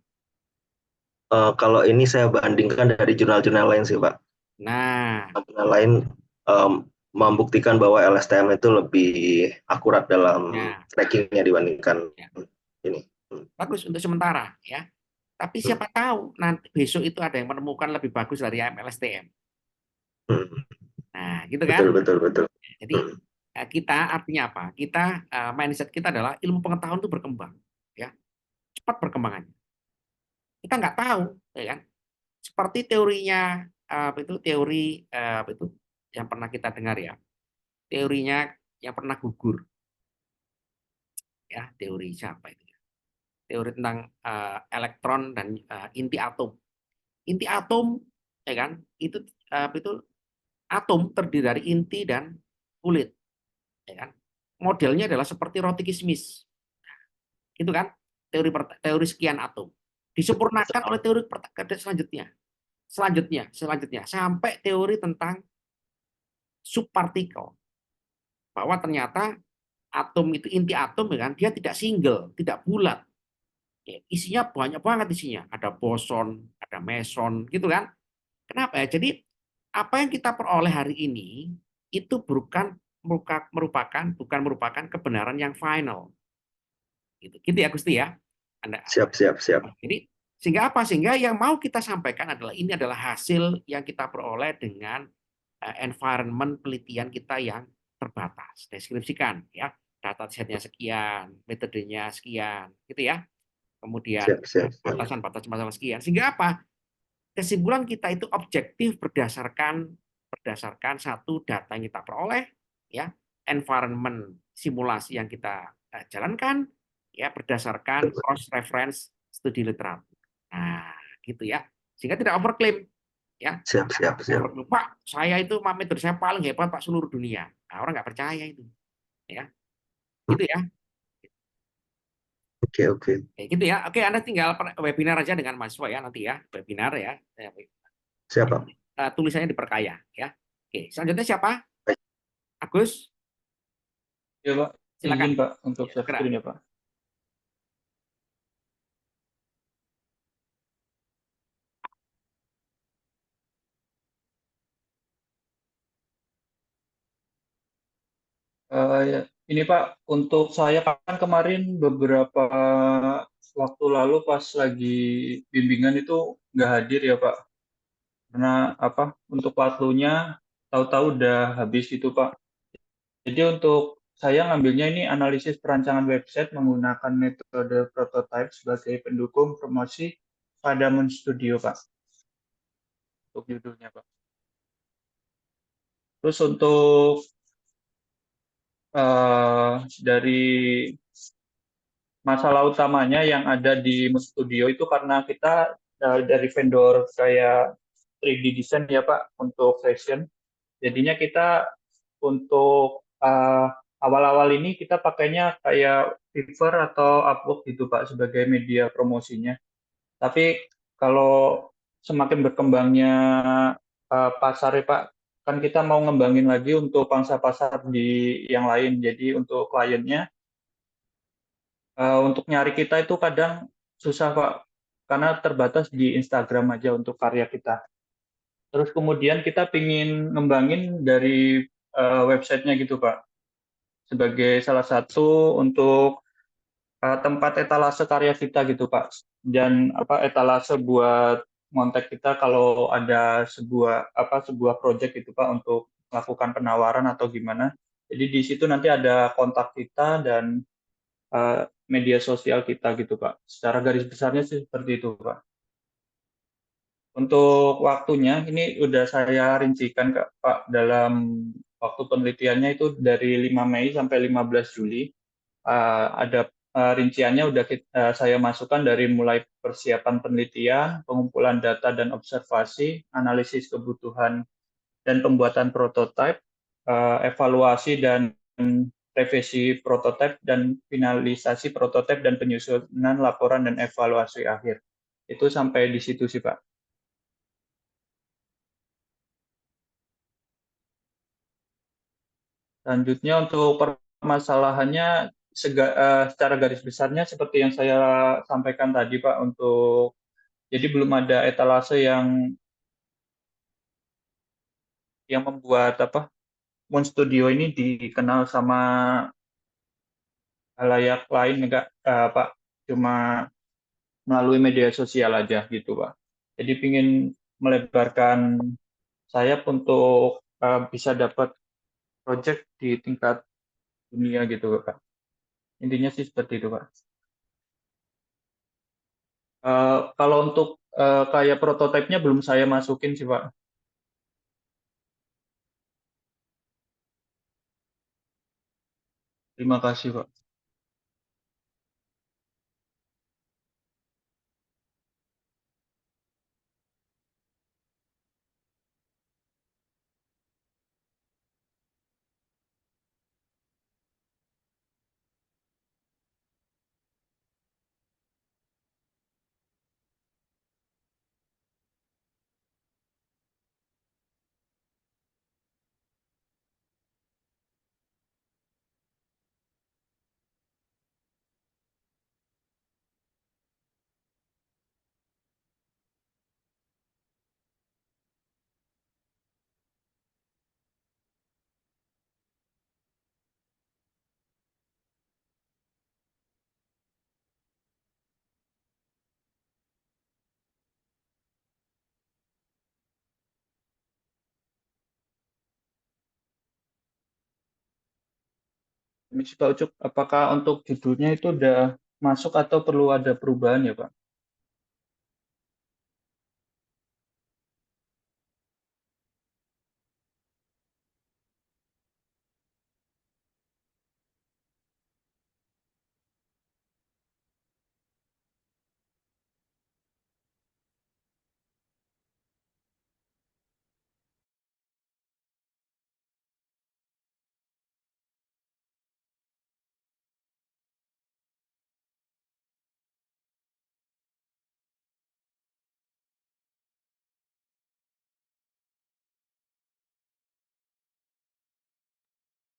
Kalau ini saya bandingkan dari jurnal-jurnal lain sih, Pak. Nah, Jurnal lain membuktikan bahwa LSTM itu lebih akurat dalam ya, trackingnya dibandingkan ya. ini. Bagus untuk sementara ya. Tapi siapa tahu nanti besok itu ada yang menemukan lebih bagus dari LSTM. Nah, gitu kan? Betul, betul, betul. Jadi kita artinya apa? Kita mindset kita adalah ilmu pengetahuan itu berkembang, ya, cepat perkembangannya. Kita nggak tahu, ya kan? Seperti teorinya itu teori itu yang pernah kita dengar ya, teorinya yang pernah gugur, ya, teori siapa itu? Teori tentang elektron dan inti atom. Inti atom, ya kan? Itu atom terdiri dari inti dan kulit, ya kan? Modelnya adalah seperti roti kismis. Itu kan teori sekian atom. Disempurnakan oleh teori selanjutnya. Selanjutnya sampai teori tentang subpartikel. Bahwa ternyata atom itu inti atom kan dia tidak single, tidak bulat. Ya, isinya banyak banget isinya. Ada boson, ada meson, gitu kan? Kenapa ya? Jadi apa yang kita peroleh hari ini itu bukan merupakan kebenaran yang final. Gitu ya Gusti ya. Siap, siap, siap. Jadi sehingga apa? Sehingga yang mau kita sampaikan adalah ini adalah hasil yang kita peroleh dengan environment penelitian kita yang terbatas. Deskripsikan ya, data setnya sekian, metodenya sekian, gitu ya. Kemudian Siap, siap, siap. batasan-batasan masalah sekian. Sehingga apa? Kesimpulan kita itu objektif berdasarkan satu data yang kita peroleh, ya, environment simulasi yang kita jalankan, ya, berdasarkan cross reference studi literatur. Nah, gitu ya. Sehingga tidak overclaim, ya. Siap, siap, siap. Pak, saya itu metode saya paling hebat Pak seluruh dunia. Nah, orang nggak percaya itu, ya. Gitu ya. Oke, oke. Kayak gitu ya. Oke, Anda tinggal webinar aja dengan mahasiswa ya nanti ya, webinar ya. Siapa? Tulisannya diperkaya ya. Oke, selanjutnya siapa? Baik. Agus, Ya Pak, silakan. izin Pak untuk Ya, share segera. screen ya Pak. Ya, ini Pak, untuk saya kan kemarin beberapa waktu lalu pas lagi bimbingan itu nggak hadir ya Pak, karena apa? Untuk waktunya tahu-tahu udah habis itu Pak. Jadi untuk saya ngambilnya ini analisis perancangan website menggunakan metode prototype sebagai pendukung promosi pada Studio Pak. Untuk judulnya Pak. Terus untuk dari masalah utamanya yang ada di Mus Studio itu karena kita dari vendor kayak 3D design ya Pak untuk fashion. Jadinya kita untuk awal-awal ini kita pakainya kayak Fiverr atau Upwork gitu Pak sebagai media promosinya. Tapi kalau semakin berkembangnya pasar ya Pak, kan kita mau ngembangin lagi untuk pangsa pasar di yang lain. Jadi untuk kliennya, untuk nyari kita itu kadang susah Pak, karena terbatas di Instagram aja untuk karya kita. Terus kemudian kita pingin ngembangin dari websitenya gitu Pak, sebagai salah satu untuk tempat etalase karya kita gitu Pak, dan etalase buat ngontek kita kalau ada sebuah project gitu Pak untuk melakukan penawaran atau gimana. Jadi di situ nanti ada kontak kita dan media sosial kita gitu Pak. Secara garis besarnya sih seperti itu Pak. Untuk waktunya ini udah saya rincikan Pak dalam waktu penelitiannya itu dari 5 Mei sampai 15 Juli. Ada rinciannya udah saya masukkan dari mulai persiapan penelitian, pengumpulan data dan observasi, analisis kebutuhan dan pembuatan prototipe, evaluasi dan revisi prototipe dan finalisasi prototipe dan penyusunan laporan dan evaluasi akhir. Itu sampai di situ sih Pak. Selanjutnya untuk permasalahannya secara garis besarnya seperti yang saya sampaikan tadi Pak, jadi belum ada etalase yang membuat Moon Studio ini dikenal sama halayak lain enggak Pak, cuma melalui media sosial aja gitu Pak. Jadi ingin melebarkan sayap untuk bisa dapat project di tingkat dunia gitu Pak. Intinya sih seperti itu Pak. Kalau untuk kayak prototipenya belum saya masukin sih Pak. Terima kasih Pak. Permisi Pak Ucup, apakah untuk judulnya itu udah masuk atau perlu ada perubahan ya Pak?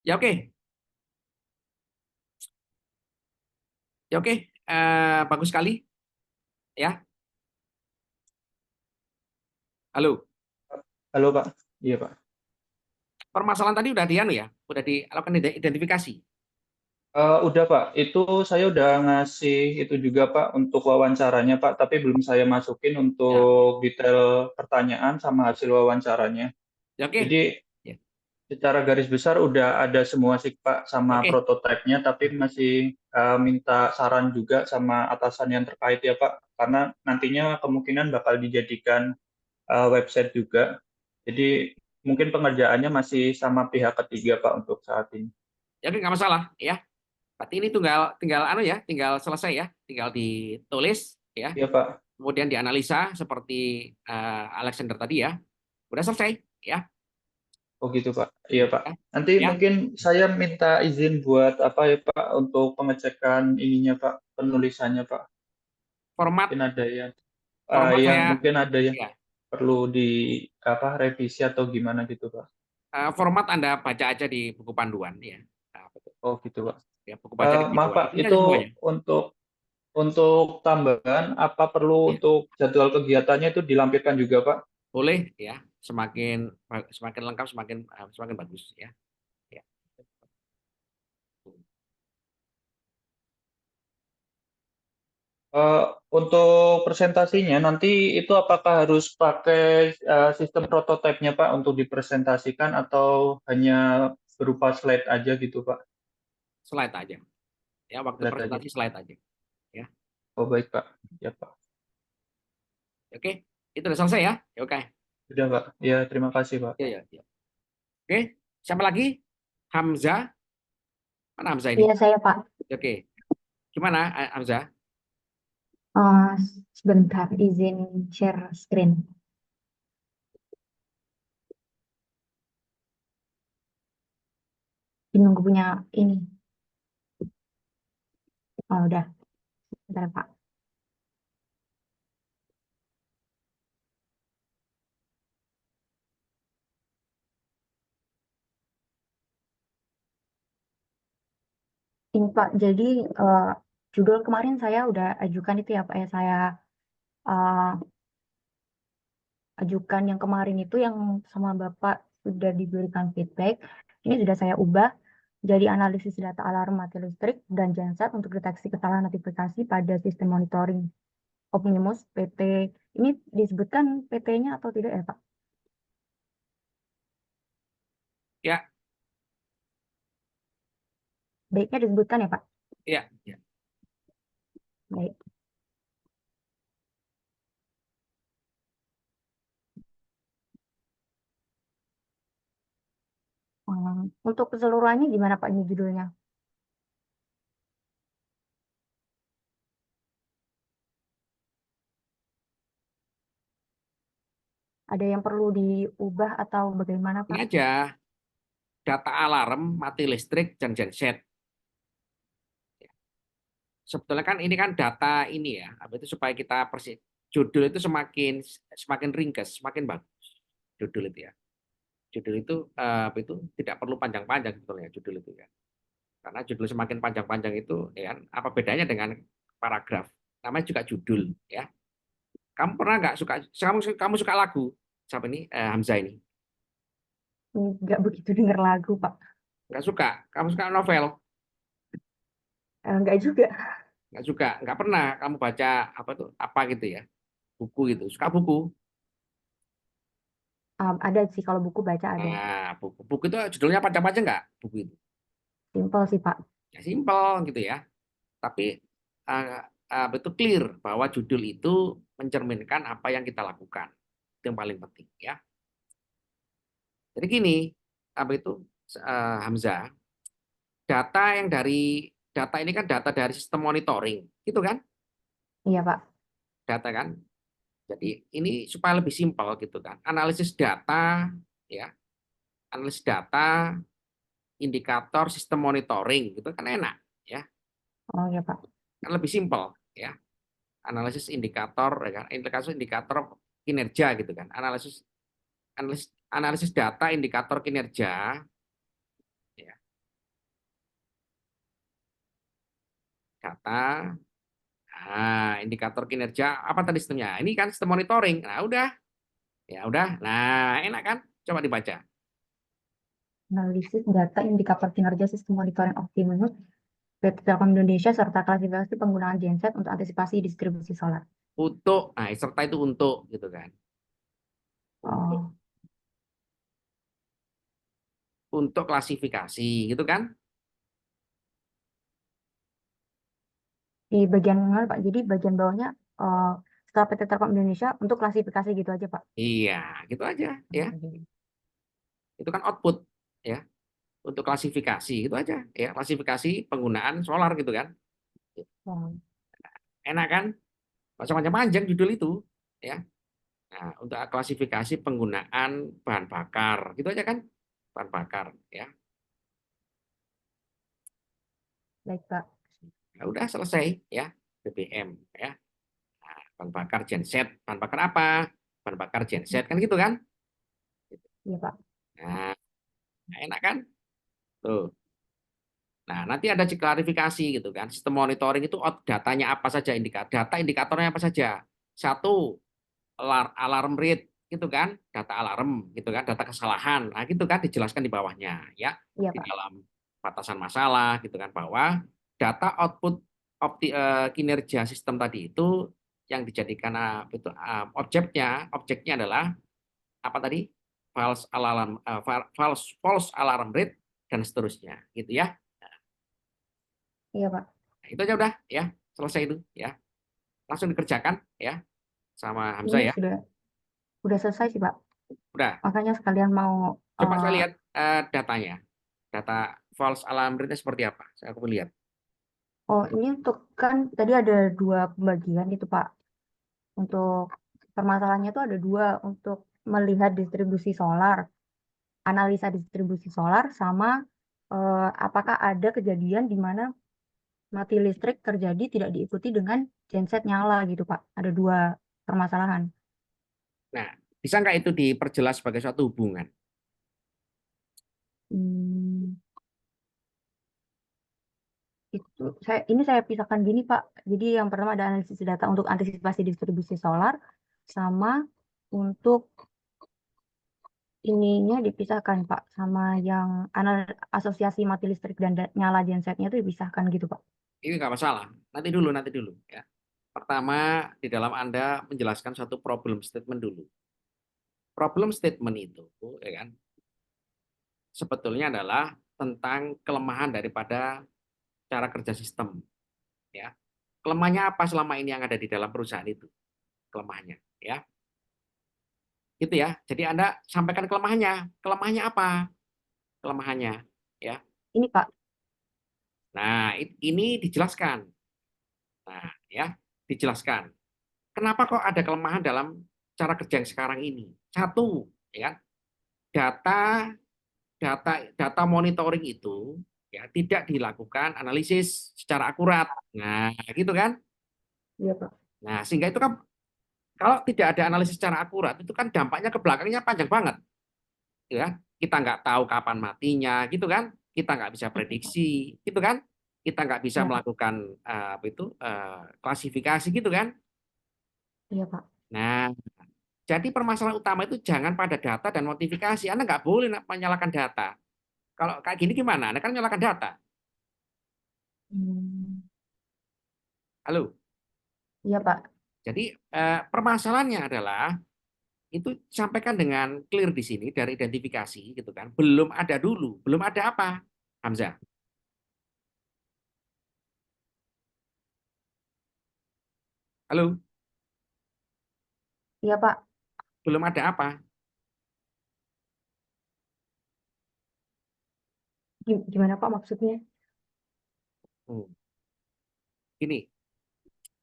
Ya oke, ya oke, bagus sekali ya. Halo, Halo Pak. Iya Pak. permasalahan tadi udah dianu ya, udah dilakukan identifikasi. Udah Pak, itu saya udah ngasih itu juga Pak untuk wawancaranya Pak, tapi belum saya masukin Ya, untuk detail pertanyaan sama hasil wawancaranya. ya oke, Jadi ya, secara garis besar udah ada semua sih Pak sama oke. prototipenya, tapi masih minta saran juga sama atasan yang terkait ya Pak, karena nantinya kemungkinan bakal dijadikan website juga. Jadi mungkin pengerjaannya masih sama pihak ketiga Pak untuk saat ini. Jadi nggak masalah ya. Berarti ini tinggal selesai ya, tinggal ditulis ya, Iya Pak. kemudian dianalisa seperti Alexander tadi ya. Udah selesai ya. Oh gitu Pak. Iya Pak. Ya. Nanti Ya. mungkin saya minta izin buat apa ya Pak untuk pengecekan ininya Pak, penulisannya Pak. Format Mungkin ada yang format yang saya mungkin ada yang ya. perlu di apa revisi atau gimana gitu Pak. Format Anda baca aja di buku panduan ya. Nah, betul. Oh gitu Pak. Ya, buku baca di Maaf panduan. Pak, Ini aja itu semuanya. untuk tambahan apa perlu Ya. untuk jadwal kegiatannya itu dilampirkan juga Pak? Boleh ya, semakin lengkap semakin bagus ya. Ya. Untuk presentasinya nanti itu apakah harus pakai sistem prototipe-nya Pak untuk dipresentasikan atau hanya berupa slide aja gitu Pak? Slide aja. Ya, waktu Slide aja. presentasi slide aja. Ya. Oh baik Pak. Ya Pak. Oke, itu udah selesai ya. Ya, oke. Sudah Pak. Ya terima kasih Pak. Ya, ya, ya. Oke, siapa lagi? Hamzah. Mana Hamzah ini? Iya, saya Pak. Oke. Gimana Hamzah? Eh, Sebentar, izin share screen. Nunggu punya ini. Oh, udah. Bentar, Pak. Ini Pak, jadi judul kemarin saya udah ajukan itu ya Pak ya. Saya eh, ajukan yang kemarin itu yang sama Bapak sudah diberikan feedback. Ini sudah saya ubah jadi analisis data alarm mati listrik dan genset untuk deteksi kesalahan notifikasi pada sistem monitoring Optimus PT. Ini disebutkan PT-nya atau tidak ya Pak? Ya, Baiknya disebutkan ya Pak? ya, ya. Baik. Untuk keseluruhannya gimana Pak ini judulnya? Ada yang perlu diubah atau bagaimana Ini Pak? aja. Data alarm mati listrik dan genset. Sebetulnya kan ini kan data ini ya, apa itu supaya kita judul itu semakin ringkas, semakin bagus. Judul itu ya. Judul itu apa itu tidak perlu panjang-panjang sebetulnya judul itu ya. Karena judul semakin panjang-panjang itu ya kan, apa bedanya dengan paragraf? Namanya juga judul ya. Kamu pernah nggak kamu suka lagu? Siapa ini? Hamzah ini. Nggak begitu dengar lagu Pak. Nggak suka? Kamu suka novel? Nggak juga. Nggak suka? Nggak pernah kamu baca apa tuh? Apa gitu ya? Buku gitu. Suka buku? Ada sih kalau buku baca ada. Nah, buku itu judulnya panjang-panjang nggak? Buku itu. Simpel sih Pak. Ya simpel gitu ya. Tapi betul clear bahwa judul itu mencerminkan apa yang kita lakukan. Itu yang paling penting ya. Jadi gini, apa itu Hamzah? Data ini kan data dari sistem monitoring, gitu kan? Iya Pak. Data kan. Jadi ini supaya lebih simpel gitu kan. Analisis data ya. Analisis data indikator sistem monitoring gitu kan enak ya. Oh iya Pak. Kan lebih simpel ya. Analisis indikator ya kan. Indikator kinerja gitu kan. Analisis data indikator kinerja ya. Data indikator kinerja apa tadi sistemnya? Ini kan sistem monitoring. Nah, udah. Ya udah. Nah, enak kan? Coba dibaca. Analisis data indikator kinerja sistem monitoring Optimus PT Telkom Indonesia serta klasifikasi penggunaan genset untuk antisipasi distribusi solar. Serta itu untuk gitu kan. Oh, Untuk klasifikasi gitu kan. di bagian mana Pak? Jadi bagian bawahnya setelah PT Telkom Indonesia untuk klasifikasi gitu aja Pak. Iya, gitu aja ya. Itu kan output ya. Untuk klasifikasi itu aja ya, klasifikasi penggunaan solar gitu kan. Wow. Enak kan? Macam-macam panjang judul itu ya. Nah, untuk klasifikasi penggunaan bahan bakar gitu aja kan. Bahan bakar ya. Baik, Pak. Nah, udah selesai ya, BBM ya. Nah, bahan bakar genset, bahan bakar apa? Bahan bakar genset kan gitu kan? Iya, Pak. Nah, enak kan? Tuh. Nah, nanti ada klarifikasi gitu kan. Sistem monitoring itu datanya apa saja, data indikatornya apa saja. Satu, alarm rate gitu kan, data alarm gitu kan, data kesalahan. Nah, gitu kan dijelaskan di bawahnya ya. Iya, Di Pak. dalam batasan masalah gitu kan, bahwa data output kinerja sistem tadi itu yang dijadikan objeknya adalah apa tadi? False alarm rate dan seterusnya gitu ya. Iya, Pak. Nah, itu aja udah ya, selesai itu ya. Langsung dikerjakan ya sama Hamzah Ini ya. sudah selesai sih, Pak. Udah. Makanya sekalian mau Coba saya lihat datanya. Data false alarm rate seperti apa? Aku lihat. ini untuk kan tadi ada dua pembagian itu, Pak. Untuk permasalahannya itu ada dua, untuk melihat distribusi solar, analisa distribusi solar, sama apakah ada kejadian di mana mati listrik terjadi tidak diikuti dengan genset nyala gitu, Pak. Ada dua permasalahan. Nah, bisa nggak itu diperjelas sebagai suatu hubungan? Hmm, ini saya pisahkan gini, Pak. Jadi yang pertama ada analisis data untuk antisipasi distribusi solar, sama untuk ininya dipisahkan, Pak, sama yang asosiasi mati listrik dan nyala gensetnya itu dipisahkan gitu, Pak. Ini nggak masalah. Nanti dulu ya. Pertama, di dalam Anda menjelaskan satu problem statement dulu. Problem statement itu ya kan, sebetulnya adalah tentang kelemahan daripada cara kerja sistem ya. Kelemahannya apa selama ini yang ada di dalam perusahaan itu? Kelemahannya ya. Gitu ya. Jadi Anda sampaikan kelemahannya. Kelemahannya apa? Kelemahannya ya. Ini, Pak. Nah, ini dijelaskan. Nah, ya, dijelaskan. Kenapa kok ada kelemahan dalam cara kerja yang sekarang ini? Satu, ya kan? Data data monitoring itu ya tidak dilakukan analisis secara akurat. Nah, gitu kan? Iya, Pak. Nah, sehingga itu kan kalau tidak ada analisis secara akurat, itu kan dampaknya ke belakangnya panjang banget. Ya, kita nggak tahu kapan matinya, gitu kan? Kita nggak bisa prediksi, gitu kan? Kita nggak bisa Iya, Pak. melakukan klasifikasi, gitu kan? Iya, Pak. Nah, jadi permasalahan utama itu jangan pada data dan notifikasi. Anda nggak boleh menyalakan data. Kalau kayak gini gimana? Anda kan menyalakan data. Hmm, Halo. iya, Pak. Jadi permasalahannya adalah itu sampaikan dengan clear di sini dari identifikasi, gitu kan? Belum ada dulu, belum ada apa, Hamzah? Halo, Iya, Pak. belum ada apa? Gimana, Pak, maksudnya? Hmm. Ini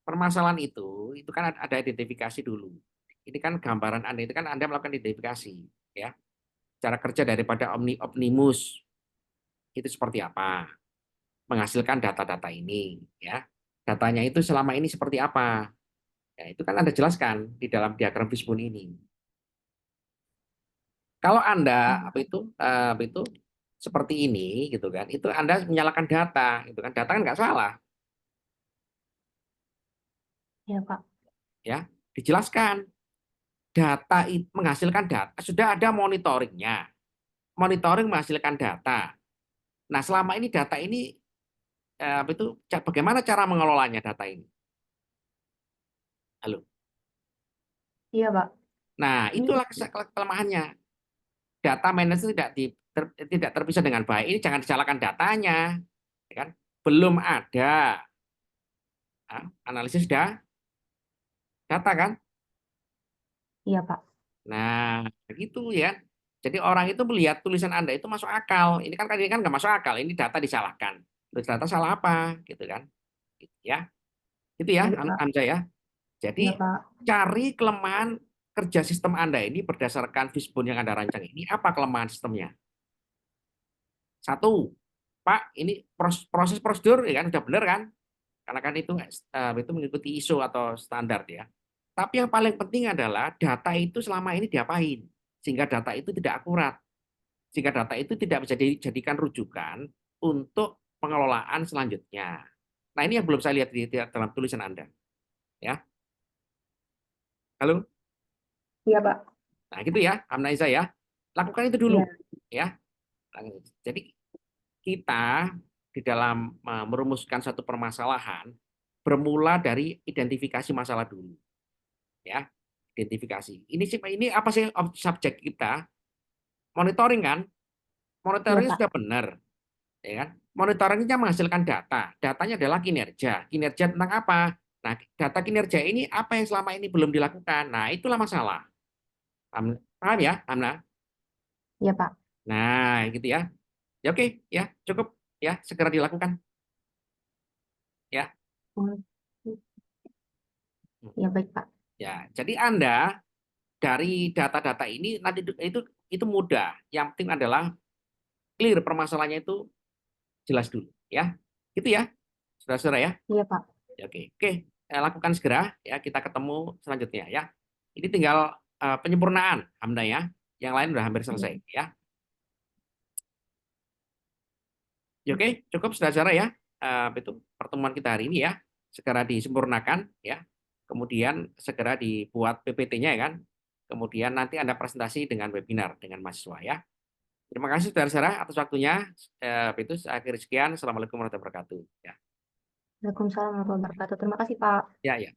permasalahan itu kan ada identifikasi dulu. Ini kan gambaran Anda itu kan Anda melakukan identifikasi, ya. Cara kerja daripada Omnimus itu seperti apa? Menghasilkan data-data ini, ya. Datanya itu selama ini seperti apa? Ya, itu kan Anda jelaskan di dalam diagram fishbone ini. Kalau Anda apa itu seperti ini gitu kan, itu Anda menyalakan data, gitu kan. Data kan nggak salah, Iya, Pak. ya. Dijelaskan data menghasilkan data, sudah ada monitoringnya. Monitoring menghasilkan data. Nah, selama ini data ini apa itu bagaimana cara mengelolanya data ini? Halo. Iya, Pak. Nah, Ini itulah kelemahannya. Data manajemen tidak terpisah dengan baik. Ini jangan disalahkan datanya, ya kan? Belum ada analisis data kan? iya, Pak. Nah, gitu ya. Jadi orang itu melihat tulisan Anda itu masuk akal. Ini kan nggak masuk akal. Ini data disalahkan. Terus data salah apa, gitu kan? Gitu ya, itu ya, Baik, Pak. Hamzah ya. Iya, Jadi Pak. cari kelemahan kerja sistem Anda ini berdasarkan fishbone yang Anda rancang ini. Apa kelemahan sistemnya? Satu, Pak, ini proses prosedur ya kan udah benar kan? Karena kan itu mengikuti ISO atau standar ya. Tapi yang paling penting adalah data itu selama ini diapain? Sehingga data itu tidak akurat. Sehingga data itu tidak bisa dijadikan rujukan untuk pengelolaan selanjutnya. Nah, ini yang belum saya lihat di dalam tulisan Anda. Ya. Halo? Iya, Pak. Nah, gitu ya, Hamnaiza ya. Lakukan itu dulu. Iya. Ya. Jadi kita di dalam merumuskan satu permasalahan bermula dari identifikasi masalah dulu. Ya, identifikasi. Ini apa sih subjek kita? Monitoring kan? Iya, Monitoringnya Pak. sudah benar, ya kan? Monitoringnya menghasilkan data. Datanya adalah kinerja. Kinerja tentang apa? Nah, data kinerja ini apa yang selama ini belum dilakukan? Nah, itulah masalah. Paham ya, Amna? Iya, Pak. Nah, gitu ya. Ya oke, ya cukup ya segera dilakukan ya. Hmm. Iya, baik, Pak. Ya, jadi Anda dari data-data ini nanti itu mudah. Yang penting adalah clear permasalahannya itu jelas dulu ya. Gitu ya. Saudara-saudara ya. Iya, Pak. Ya, oke. Oke, lakukan segera ya, kita ketemu selanjutnya ya. Ini tinggal penyempurnaan Hamda ya. Yang lain udah hampir selesai ya. Ya, oke, cukup saudara-saudara ya. Itu pertemuan kita hari ini ya. Segera disempurnakan ya. Kemudian segera dibuat PPT-nya ya kan. Kemudian nanti Anda presentasi dengan webinar dengan mahasiswa ya. Terima kasih saudara-saudara atas waktunya. Itu akhir sekian. Assalamualaikum warahmatullahi wabarakatuh. Ya, Waalaikumsalam warahmatullahi wabarakatuh. Terima kasih, Pak. ya, ya.